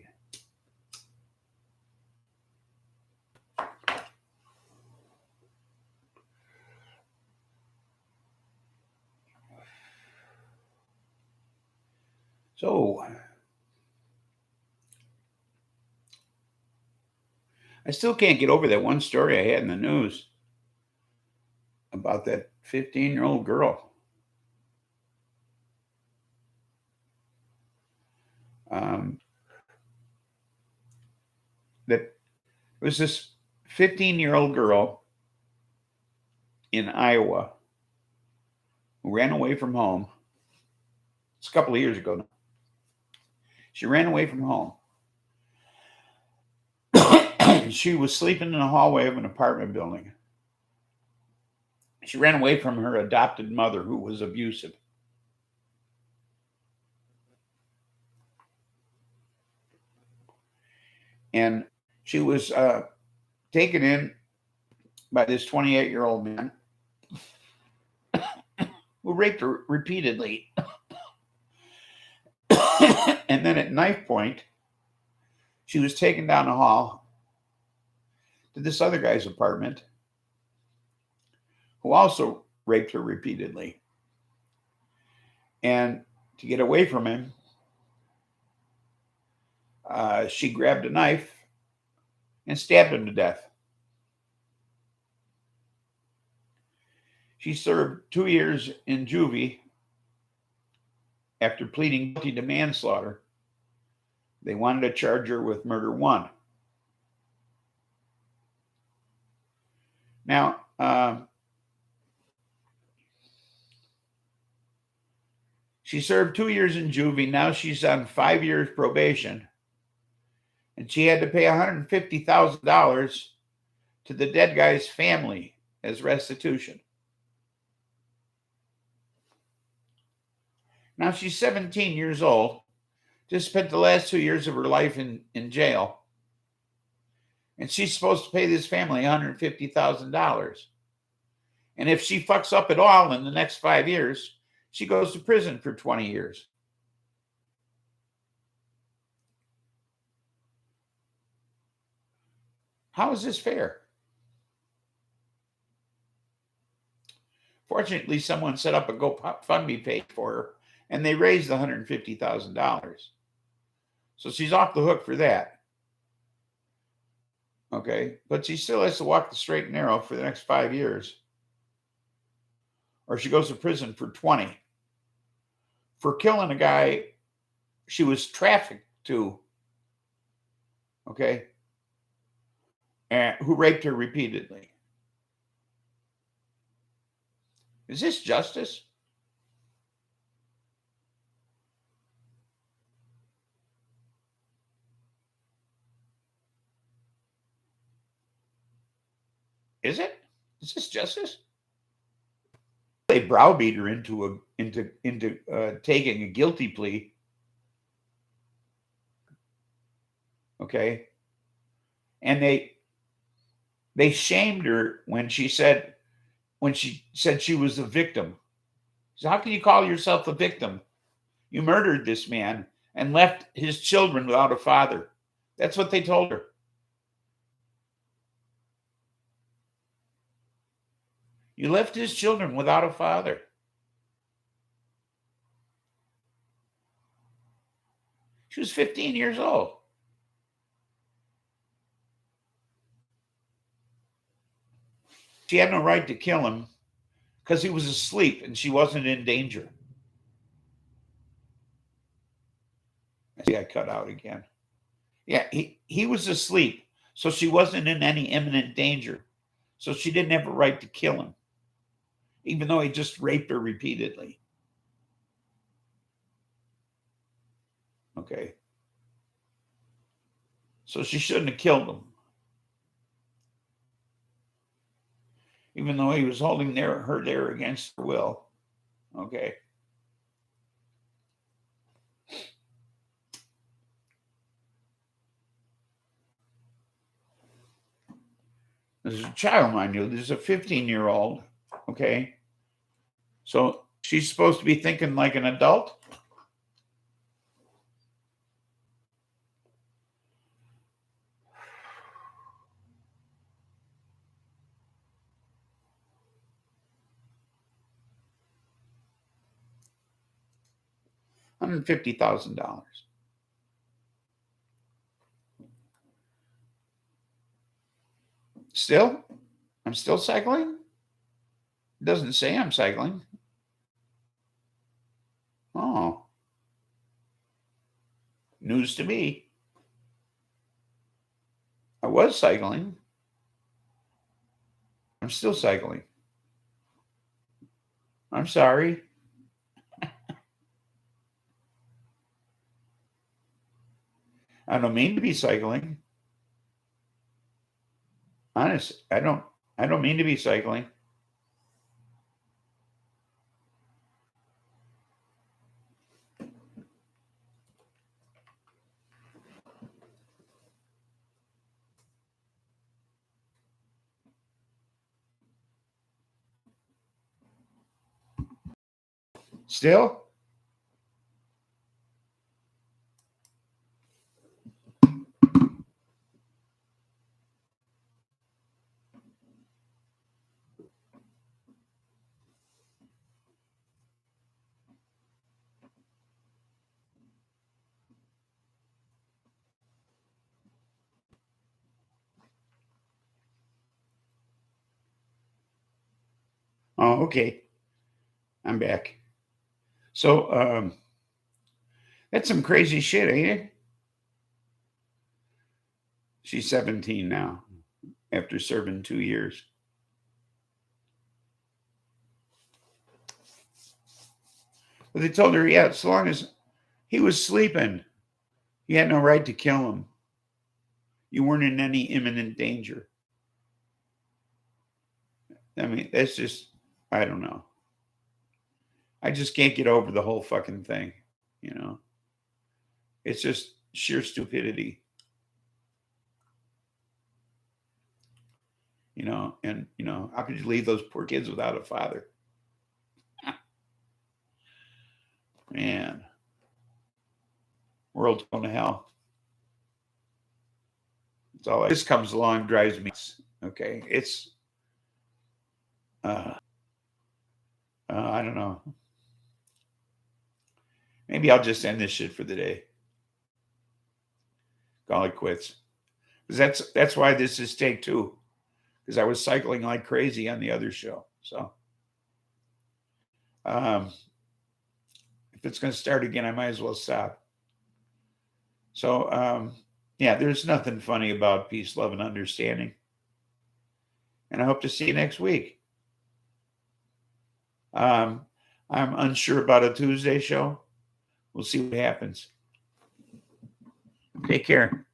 So, I still can't get over that one story I had in the news about that 15-year-old girl. That was this 15-year-old girl in Iowa who ran away from home. It's a couple of years ago now. She ran away from home. She was sleeping in the hallway of an apartment building. She ran away from her adopted mother, who was abusive. And she was taken in by this 28-year-old man who raped her repeatedly. And then at knife point, she was taken down the hall to this other guy's apartment who also raped her repeatedly. And to get away from him, she grabbed a knife and stabbed him to death. She served 2 years in juvie after pleading guilty to manslaughter They wanted to charge her with murder one. Now, she served 2 years in juvie. Now she's on 5 years probation. And she had to pay $150,000 to the dead guy's family as restitution. Now she's 17 years old, just spent the last 2 years of her life in jail. And she's supposed to pay this family $150,000. And if she fucks up at all in the next 5 years, she goes to prison for 20 years. How is this fair? Fortunately, someone set up a GoFundMe page for her, and they raised $150,000. So she's off the hook for that. Okay, but she still has to walk the straight and narrow for the next 5 years, or she goes to prison for 20 for killing a guy she was trafficked to, okay, and who raped her repeatedly. Is this justice? Is it? Is this justice? They browbeat her into taking a guilty plea. Okay, and they shamed her when she said she was a victim. So how can you call yourself a victim? You murdered this man and left his children without a father. That's what they told her. You left his children without a father. She was 15 years old. She had no right to kill him because he was asleep and she wasn't in danger. See, I cut out again. Yeah, he was asleep, so she wasn't in any imminent danger. So she didn't have a right to kill him, even though he just raped her repeatedly. Okay. So she shouldn't have killed him, even though he was holding her there against her will. Okay. There's a child, mind you. There's a 15-year-old. Okay. So she's supposed to be thinking like an adult. $150,000. Still? I'm still cycling? It doesn't say I'm cycling. Oh. News to me. I was cycling. I'm still cycling. I'm sorry. I don't mean to be cycling. Honest, I don't mean to be cycling. Still? Oh, okay. I'm back. So that's some crazy shit, ain't it? She's 17 now after serving 2 years. But they told her, yeah, as long as he was sleeping, you had no right to kill him. You weren't in any imminent danger. I mean, that's just, I don't know. I just can't get over the whole fucking thing, you know? It's just sheer stupidity. You know, and, you know, how could you leave those poor kids without a father? Man. World's going to hell. It's all this comes along, drives me. Okay. It's, I don't know. Maybe I'll just end this shit for the day. Call it quits. Because that's why this is take 2. Because I was cycling like crazy on the other show. So if it's going to start again, I might as well stop. So yeah, there's nothing funny about peace, love, and understanding. And I hope to see you next week. I'm unsure about a Tuesday show. We'll see what happens. Take care.